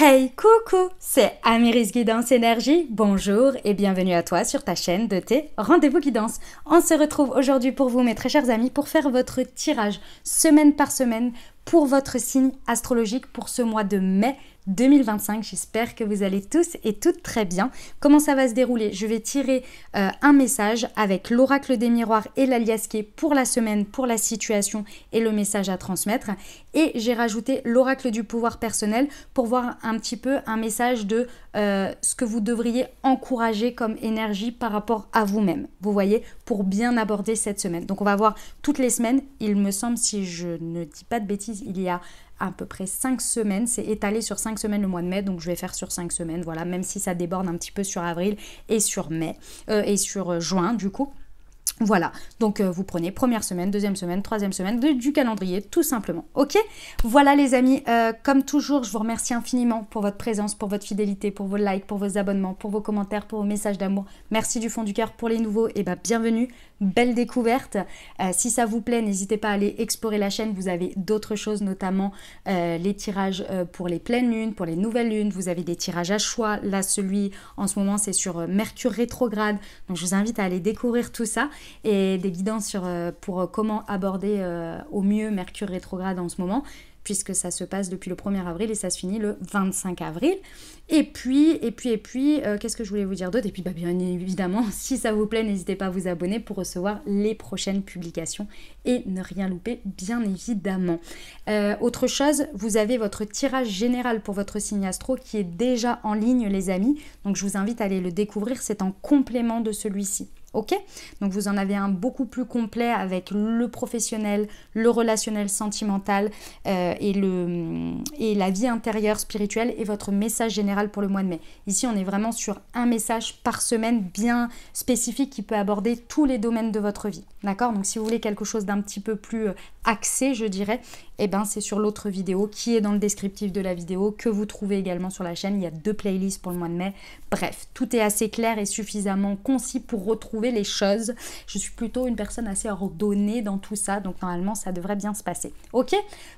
Hey, coucou, c'est Amiris Guidance Énergie. Bonjour et bienvenue à toi sur ta chaîne de tes rendez-vous guidance. On se retrouve aujourd'hui pour vous, mes très chers amis, pour faire votre tirage semaine par semaine pour votre signe astrologique pour ce mois de mai 2025. J'espère que vous allez tous et toutes très bien. Comment ça va se dérouler? Je vais tirer un message avec l'oracle des miroirs et l'aliasqué pour la semaine, pour la situation et le message à transmettre. Et j'ai rajouté l'oracle du pouvoir personnel pour voir un petit peu un message de ce que vous devriez encourager comme énergie par rapport à vous-même. Vous voyez, pour bien aborder cette semaine. Donc on va voir toutes les semaines. Il me semble, si je ne dis pas de bêtises, il y a à peu près 5 semaines, c'est étalé sur 5 semaines le mois de mai, donc je vais faire sur 5 semaines, voilà, même si ça déborde un petit peu sur avril et sur mai, et sur juin du coup. Voilà, donc vous prenez première semaine, deuxième semaine, troisième semaine du calendrier, tout simplement, ok? Voilà les amis, comme toujours, je vous remercie infiniment pour votre présence, pour votre fidélité, pour vos likes, pour vos abonnements, pour vos commentaires, pour vos messages d'amour. Merci du fond du cœur. Pour les nouveaux, et bienvenue, belle découverte. Si ça vous plaît, n'hésitez pas à aller explorer la chaîne, vous avez d'autres choses, notamment les tirages pour les pleines lunes, pour les nouvelles lunes, vous avez des tirages à choix. Là, celui en ce moment, c'est sur Mercure rétrograde, donc je vous invite à aller découvrir tout ça. Et des guidances pour comment aborder au mieux Mercure rétrograde en ce moment, puisque ça se passe depuis le 1er avril et ça se finit le 25 avril. Et puis, qu'est-ce que je voulais vous dire d'autre? Et puis, bien évidemment, si ça vous plaît, n'hésitez pas à vous abonner pour recevoir les prochaines publications et ne rien louper, bien évidemment. Autre chose, vous avez votre tirage général pour votre signe astro qui est déjà en ligne, les amis. Donc, je vous invite à aller le découvrir, c'est en complément de celui-ci. Ok, donc vous en avez un beaucoup plus complet avec le professionnel, le relationnel sentimental et la vie intérieure spirituelle et votre message général pour le mois de mai. Ici, on est vraiment sur un message par semaine bien spécifique qui peut aborder tous les domaines de votre vie. D'accord? Donc si vous voulez quelque chose d'un petit peu plus axé, je dirais, c'est sur l'autre vidéo qui est dans le descriptif de la vidéo, que vous trouvez également sur la chaîne. Il y a 2 playlists pour le mois de mai. Bref, tout est assez clair et suffisamment concis pour retrouver les choses. Je suis plutôt une personne assez ordonnée dans tout ça, donc normalement ça devrait bien se passer. Ok?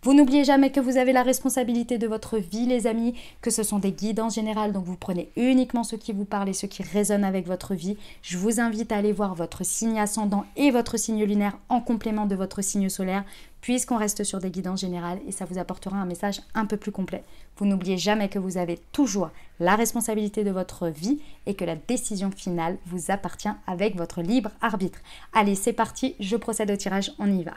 Vous n'oubliez jamais que vous avez la responsabilité de votre vie, les amis, que ce sont des guides en général, donc vous prenez uniquement ce qui vous parle et ce qui résonne avec votre vie. Je vous invite à aller voir votre signe ascendant et votre signe lunaire en complément de votre signe solaire, puisqu'on reste sur des guidances générales et ça vous apportera un message un peu plus complet. Vous n'oubliez jamais que vous avez toujours la responsabilité de votre vie et que la décision finale vous appartient avec votre libre arbitre. Allez, c'est parti, je procède au tirage, on y va.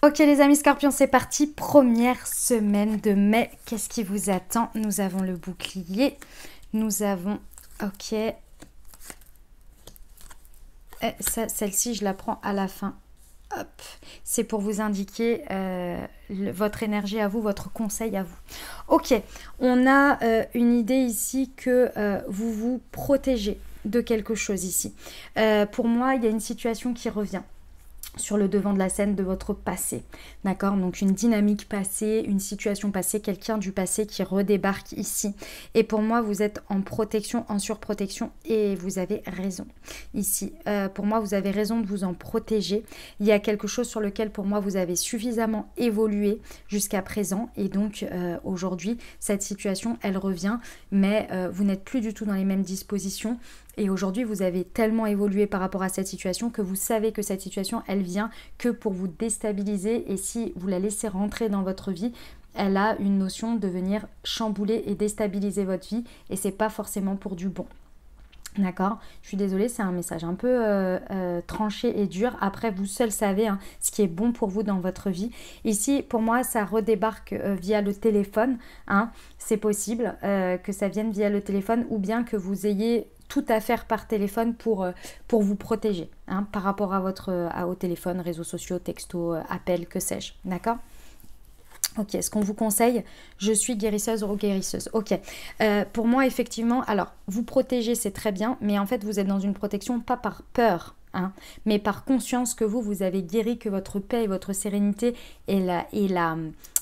Ok les amis scorpions, c'est parti, première semaine de mai, qu'est-ce qui vous attend? Nous avons le bouclier, nous avons, ok, celle-ci je la prends à la fin, hop, c'est pour vous indiquer votre énergie à vous, votre conseil à vous. Ok, on a une idée ici que vous vous protégez de quelque chose ici. Pour moi, il y a une situation qui revient sur le devant de la scène de votre passé, d'accord? Donc une dynamique passée, une situation passée, quelqu'un du passé qui redébarque ici. Et pour moi, vous êtes en protection, en surprotection et vous avez raison ici. Pour moi, vous avez raison de vous en protéger. Il y a quelque chose sur lequel pour moi, vous avez suffisamment évolué jusqu'à présent et donc aujourd'hui, cette situation, elle revient, mais vous n'êtes plus du tout dans les mêmes dispositions. Et aujourd'hui, vous avez tellement évolué par rapport à cette situation que vous savez que cette situation, elle vient que pour vous déstabiliser. Et si vous la laissez rentrer dans votre vie, elle a une notion de venir chambouler et déstabiliser votre vie. Et c'est pas forcément pour du bon. D'accord? Je suis désolée, c'est un message un peu tranché et dur. Après, vous seul savez ce qui est bon pour vous dans votre vie. Ici, pour moi, ça redébarque via le téléphone. C'est possible que ça vienne via le téléphone ou bien que vous ayez tout à faire par téléphone pour vous protéger par rapport à au téléphone, réseaux sociaux, textos, appels, que sais-je. D'accord? Ok, ce qu'on vous conseille, je suis guérisseuse ou guérisseuse. Ok, pour moi, effectivement, alors, vous protéger, c'est très bien, mais en fait, vous êtes dans une protection pas par peur, mais par conscience que vous avez guéri, que votre paix et votre sérénité et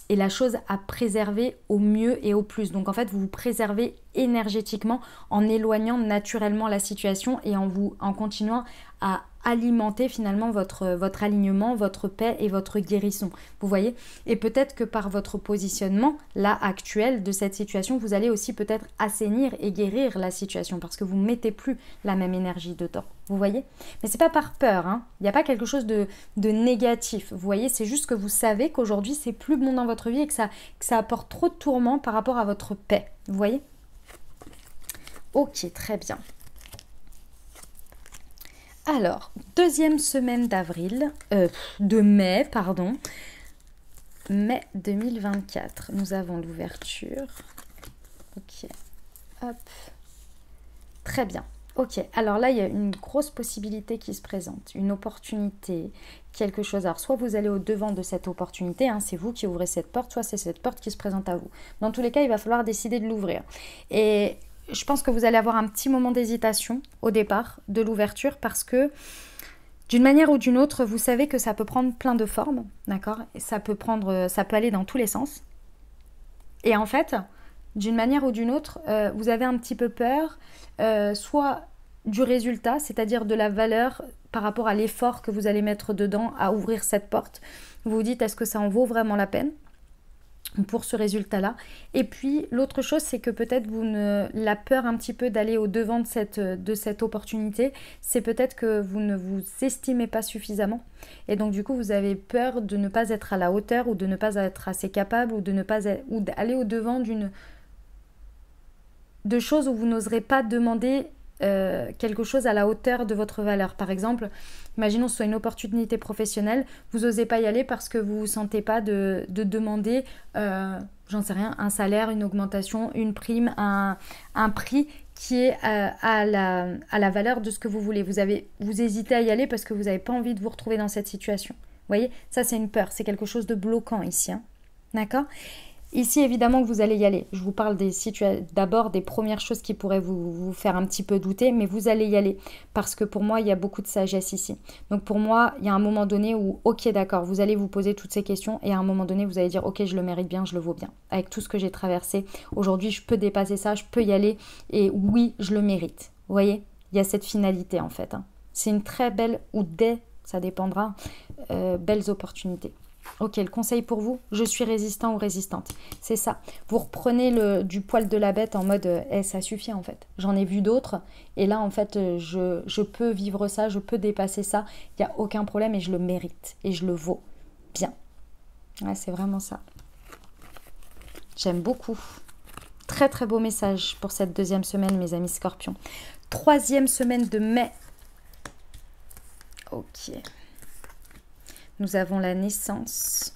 est la chose à préserver au mieux et au plus. Donc en fait, vous vous préservez énergétiquement en éloignant naturellement la situation et en continuant à alimenter finalement votre alignement, votre paix et votre guérison. Vous voyez? Et peut-être que par votre positionnement, là, actuel de cette situation, vous allez aussi peut-être assainir et guérir la situation parce que vous ne mettez plus la même énergie dedans. Vous voyez? Mais c'est pas par peur, hein. Il n'y a pas quelque chose de négatif. Vous voyez? C'est juste que vous savez qu'aujourd'hui, c'est plus bon dans votre vie et que ça apporte trop de tourments par rapport à votre paix. Vous voyez? Ok, très bien. Alors, deuxième semaine de mai, pardon. Mai 2024. Nous avons l'ouverture. Ok, hop. Très bien. Ok, alors là, il y a une grosse possibilité qui se présente. Une opportunité, quelque chose. Alors, soit vous allez au-devant de cette opportunité, hein, c'est vous qui ouvrez cette porte, soit c'est cette porte qui se présente à vous. Dans tous les cas, il va falloir décider de l'ouvrir. Et je pense que vous allez avoir un petit moment d'hésitation au départ de l'ouverture parce que d'une manière ou d'une autre, vous savez que ça peut prendre plein de formes, d'accord? Et ça peut aller dans tous les sens. Et en fait, d'une manière ou d'une autre, vous avez un petit peu peur, soit du résultat, c'est-à-dire de la valeur par rapport à l'effort que vous allez mettre dedans à ouvrir cette porte. Vous vous dites, est-ce que ça en vaut vraiment la peine pour ce résultat-là? Et puis l'autre chose, c'est que peut-être la peur un petit peu d'aller au devant de cette opportunité, c'est peut-être que vous ne vous estimez pas suffisamment et donc du coup vous avez peur de ne pas être à la hauteur ou de ne pas être assez capable ou d'aller au devant de choses où vous n'oserez pas demander quelque chose à la hauteur de votre valeur. Par exemple, imaginons que ce soit une opportunité professionnelle, vous n'osez pas y aller parce que vous ne vous sentez pas de demander, j'en sais rien, un salaire, une augmentation, une prime, un prix qui est à la valeur de ce que vous voulez. Vous hésitez à y aller parce que vous n'avez pas envie de vous retrouver dans cette situation. Vous voyez, ça c'est une peur, c'est quelque chose de bloquant ici. Hein. D'accord ? Ici, évidemment que vous allez y aller. Je vous parle d'abord des premières choses qui pourraient vous faire un petit peu douter, mais vous allez y aller. Parce que pour moi, il y a beaucoup de sagesse ici. Donc pour moi, il y a un moment donné où, ok, d'accord, vous allez vous poser toutes ces questions et à un moment donné, vous allez dire, ok, je le mérite bien, je le vaux bien. Avec tout ce que j'ai traversé, aujourd'hui, je peux dépasser ça, je peux y aller et oui, je le mérite. Vous voyez, il y a cette finalité en fait. Hein. C'est une très belle, ça dépendra, belles opportunités. Ok, le conseil pour vous, je suis résistant ou résistante. C'est ça. Vous reprenez du poil de la bête en mode ça suffit en fait. J'en ai vu d'autres et là en fait je peux vivre ça, je peux dépasser ça. Il n'y a aucun problème et je le mérite et je le vaux bien. Ouais, c'est vraiment ça. J'aime beaucoup. Très très beau message pour cette deuxième semaine, mes amis Scorpions. Troisième semaine de mai. Ok. Nous avons la naissance.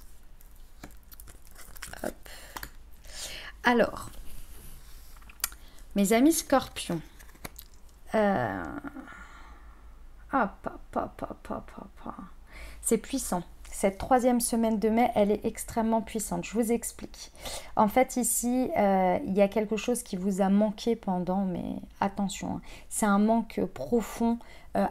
Hop. Alors, mes amis Scorpions. C'est puissant. Cette troisième semaine de mai, elle est extrêmement puissante. Je vous explique. En fait, ici, il y a quelque chose qui vous a manqué pendant, mais attention, hein, c'est un manque profond,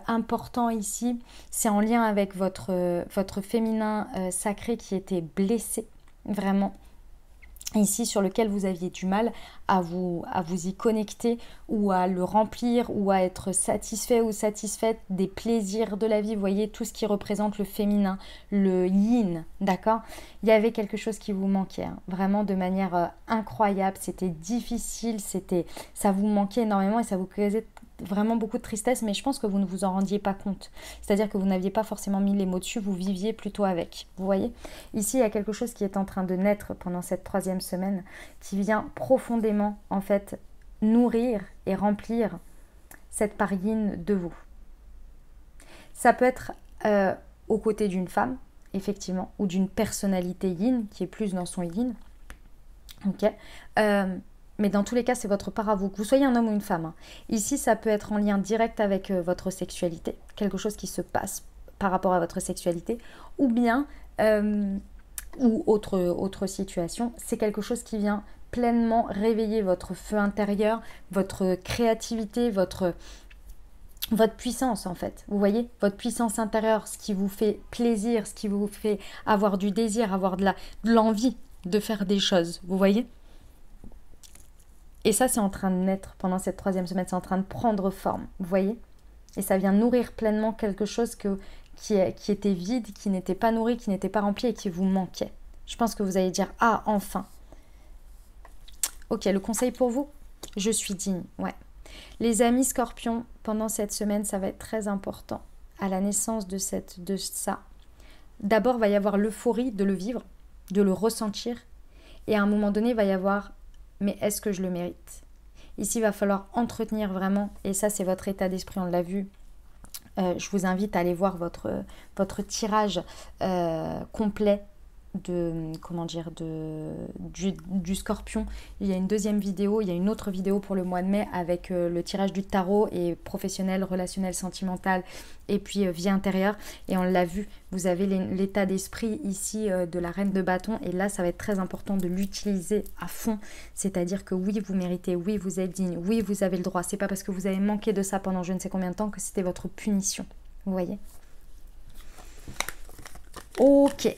important ici. C'est en lien avec votre féminin sacré qui était blessé, vraiment. Ici, sur lequel vous aviez du mal à vous y connecter ou à le remplir ou à être satisfait ou satisfaite des plaisirs de la vie. Vous voyez, tout ce qui représente le féminin, le yin, d'accord? Il y avait quelque chose qui vous manquait, hein, vraiment de manière incroyable. C'était difficile, ça vous manquait énormément et ça vous causait vraiment beaucoup de tristesse, mais je pense que vous ne vous en rendiez pas compte. C'est-à-dire que vous n'aviez pas forcément mis les mots dessus, vous viviez plutôt avec. Vous voyez? Ici, il y a quelque chose qui est en train de naître pendant cette troisième semaine, qui vient profondément, en fait, nourrir et remplir cette part yin de vous. Ça peut être aux côtés d'une femme, effectivement, ou d'une personnalité yin, qui est plus dans son yin. Ok. Mais dans tous les cas, c'est votre part à vous, que vous soyez un homme ou une femme. Hein. Ici, ça peut être en lien direct avec votre sexualité, quelque chose qui se passe par rapport à votre sexualité, ou bien, ou autre situation, c'est quelque chose qui vient pleinement réveiller votre feu intérieur, votre créativité, votre puissance en fait, vous voyez, votre puissance intérieure, ce qui vous fait plaisir, ce qui vous fait avoir du désir, avoir de l'envie, de faire des choses, vous voyez? Et ça, c'est en train de naître pendant cette 3e semaine, c'est en train de prendre forme, vous voyez? Et ça vient nourrir pleinement quelque chose qui était vide, qui n'était pas nourri, qui n'était pas rempli et qui vous manquait. Je pense que vous allez dire, ah, enfin. Ok, le conseil pour vous, je suis digne, ouais. Les amis scorpions, pendant cette semaine, ça va être très important. À la naissance de ça, d'abord, va y avoir l'euphorie de le vivre, de le ressentir. Et à un moment donné, il va y avoir, mais est-ce que je le mérite? Ici, il va falloir entretenir vraiment, et ça, c'est votre état d'esprit, on l'a vu. Je vous invite à aller voir votre tirage complet du scorpion. Il y a une deuxième vidéo, il y a une autre vidéo pour le mois de mai avec le tirage du tarot et professionnel, relationnel, sentimental et puis vie intérieure. Et on l'a vu, vous avez l'état d'esprit ici de la reine de bâton et là ça va être très important de l'utiliser à fond. C'est-à-dire que oui, vous méritez, oui, vous êtes digne, oui, vous avez le droit. C'est pas parce que vous avez manqué de ça pendant je ne sais combien de temps que c'était votre punition. Vous voyez? Ok.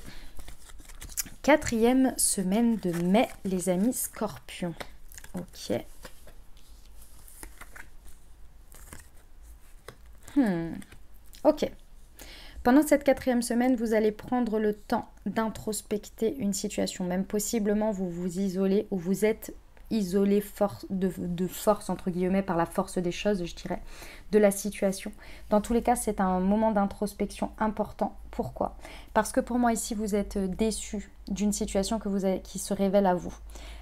4e semaine de mai, les amis scorpions. Ok. Ok. Pendant cette 4e semaine, vous allez prendre le temps d'introspecter une situation. Même possiblement, vous vous isolez ou vous êtes isolé de force, entre guillemets, par la force des choses, je dirais, de la situation. Dans tous les cas, c'est un moment d'introspection important. Pourquoi? Parce que pour moi, ici, vous êtes déçu d'une situation qui se révèle à vous.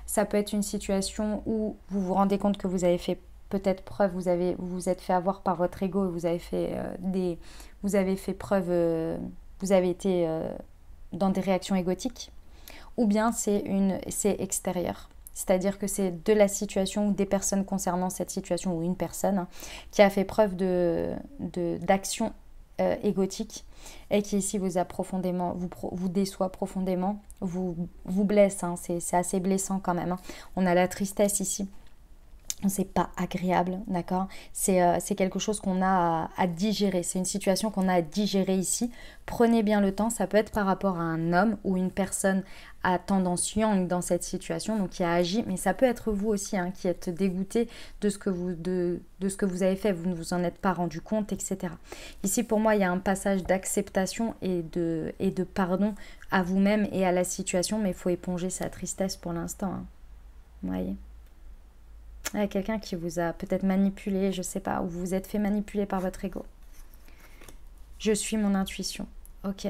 Ça peut être une situation où vous vous rendez compte que vous avez fait peut-être preuve, vous vous êtes fait avoir par votre ego et vous avez fait preuve, vous avez été dans des réactions égotiques, ou bien c'est extérieur. C'est-à-dire que c'est de la situation ou des personnes concernant cette situation ou une personne qui a fait preuve d'action égotique et qui ici vous a profondément, vous déçoit profondément, vous blesse, c'est assez blessant quand même. On a la tristesse ici. C'est pas agréable, d'accord? C'est quelque chose qu'on a à digérer. C'est une situation qu'on a à digérer ici. Prenez bien le temps. Ça peut être par rapport à un homme ou une personne à tendance yang dans cette situation, donc qui a agi. Mais ça peut être vous aussi, qui êtes dégoûté de ce que vous avez fait. Vous ne vous en êtes pas rendu compte, etc. Ici, pour moi, il y a un passage d'acceptation et de pardon à vous-même et à la situation. Mais il faut éponger sa tristesse pour l'instant. Vous voyez? Il y a quelqu'un qui vous a peut-être manipulé, je sais pas, ou vous vous êtes fait manipuler par votre ego. Je suis mon intuition. Ok.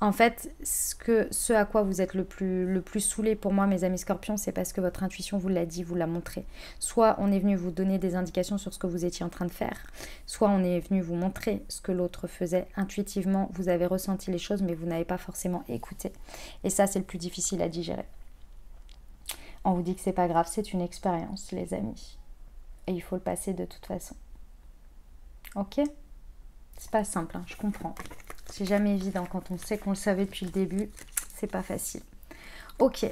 En fait, ce à quoi vous êtes le plus saoulé pour moi, mes amis scorpions, c'est parce que votre intuition vous l'a dit, vous l'a montré. Soit on est venu vous donner des indications sur ce que vous étiez en train de faire, soit on est venu vous montrer ce que l'autre faisait. Intuitivement, vous avez ressenti les choses, mais vous n'avez pas forcément écouté. Et ça, c'est le plus difficile à digérer. On vous dit que c'est pas grave, c'est une expérience, les amis. Et il faut le passer de toute façon. Ok? C'est pas simple, je comprends. C'est jamais évident quand on sait qu'on le savait depuis le début. C'est pas facile. Ok.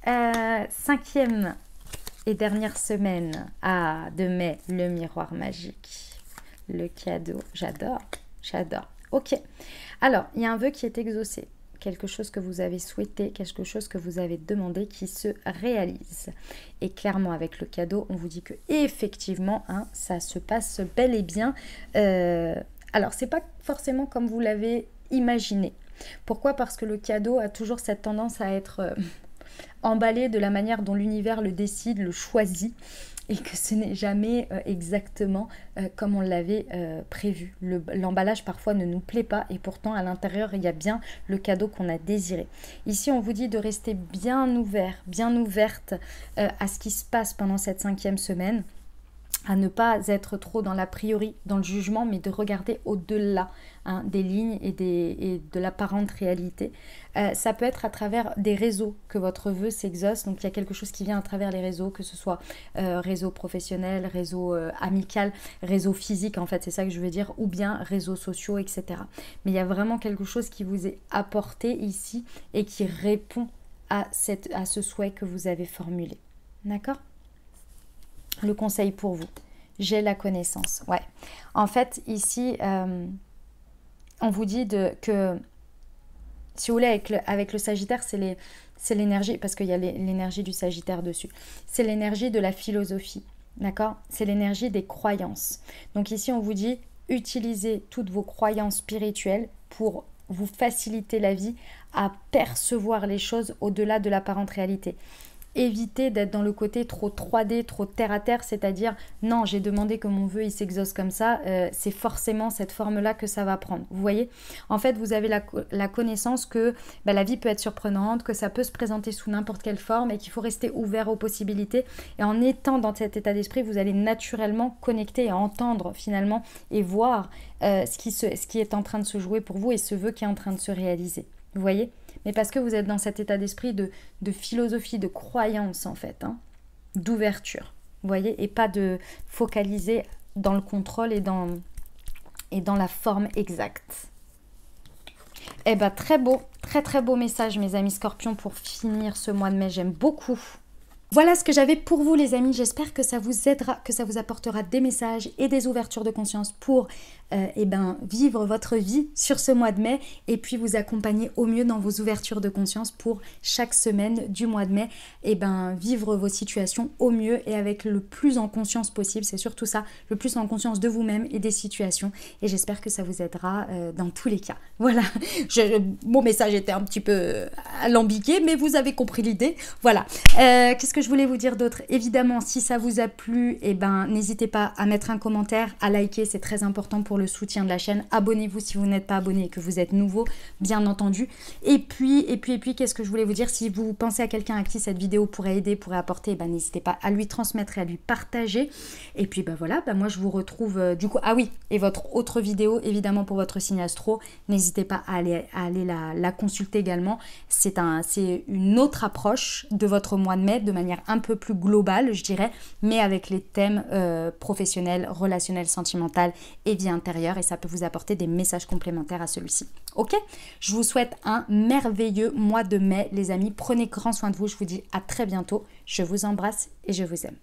5e et dernière semaine de mai, le miroir magique. Le cadeau. J'adore. Ok. Alors, il y a un vœu qui est exaucé. Quelque chose que vous avez souhaité, quelque chose que vous avez demandé qui se réalise. Et clairement, avec le cadeau, on vous dit que effectivement, ça se passe bel et bien. Alors, c'est pas forcément comme vous l'avez imaginé. Pourquoi? Parce que le cadeau a toujours cette tendance à être emballé de la manière dont l'univers le décide, le choisit. Et que ce n'est jamais exactement comme on l'avait prévu. L'emballage parfois ne nous plaît pas et pourtant à l'intérieur il y a bien le cadeau qu'on a désiré. Ici on vous dit de rester bien ouvert, bien ouverte à ce qui se passe pendant cette 5e semaine, à ne pas être trop dans l'a priori, dans le jugement, mais de regarder au-delà des lignes et de l'apparente réalité. Ça peut être à travers des réseaux que votre vœu s'exauce, donc il y a quelque chose qui vient à travers les réseaux, que ce soit réseau professionnel, réseau amical, réseau physique, en fait c'est ça que je veux dire, ou bien réseaux sociaux, etc. Mais il y a vraiment quelque chose qui vous est apporté ici et qui répond à ce souhait que vous avez formulé. D'accord ? Le conseil pour vous, j'ai la connaissance. Ouais. En fait, ici, on vous dit que, si vous voulez, avec le Sagittaire, c'est c'est l'énergie, parce qu'il y a l'énergie du Sagittaire dessus, c'est l'énergie de la philosophie, d'accord? C'est l'énergie des croyances. Donc ici, on vous dit, utilisez toutes vos croyances spirituelles pour vous faciliter la vie à percevoir les choses au-delà de l'apparente réalité. Évitez d'être dans le côté trop 3D, trop terre à terre, c'est-à-dire non, j'ai demandé que mon vœu il s'exauce comme ça, c'est forcément cette forme-là que ça va prendre. Vous voyez? En fait, vous avez la connaissance que la vie peut être surprenante, que ça peut se présenter sous n'importe quelle forme et qu'il faut rester ouvert aux possibilités. Et en étant dans cet état d'esprit, vous allez naturellement connecter et entendre finalement et voir ce qui est en train de se jouer pour vous et ce vœu qui est en train de se réaliser. Vous voyez? Mais parce que vous êtes dans cet état d'esprit de philosophie, de croyance en fait, hein, d'ouverture, vous voyez, et pas de focaliser dans le contrôle et dans la forme exacte. Eh bien, très beau, très très beau message mes amis Scorpions pour finir ce mois de mai, j'aime beaucoup. Voilà ce que j'avais pour vous les amis, j'espère que ça vous aidera, que ça vous apportera des messages et des ouvertures de conscience pour vivre votre vie sur ce mois de mai et puis vous accompagner au mieux dans vos ouvertures de conscience pour chaque semaine du mois de mai vivre vos situations au mieux et avec le plus en conscience possible, c'est surtout ça, le plus en conscience de vous-même et des situations et j'espère que ça vous aidera dans tous les cas. Voilà, mon message était un petit peu alambiqué mais vous avez compris l'idée, voilà. Qu'est-ce que je voulais vous dire d'autre? Évidemment, si ça vous a plu, n'hésitez pas à mettre un commentaire, à liker, c'est très important pour le soutien de la chaîne. Abonnez-vous si vous n'êtes pas abonné et que vous êtes nouveau, bien entendu. Et puis, qu'est-ce que je voulais vous dire? Si vous pensez à quelqu'un à qui cette vidéo pourrait aider, pourrait apporter, n'hésitez pas à lui transmettre et à lui partager. Et puis, voilà, moi je vous retrouve du coup. Ah oui, et votre autre vidéo, évidemment pour votre signe astro, n'hésitez pas à aller la consulter également. C'est une autre approche de votre mois de mai, de manière un peu plus globale, je dirais, mais avec les thèmes professionnels, relationnels, sentimentaux et vie intérieure, et ça peut vous apporter des messages complémentaires à celui-ci. Ok? Je vous souhaite un merveilleux mois de mai, les amis. Prenez grand soin de vous. Je vous dis à très bientôt. Je vous embrasse et je vous aime.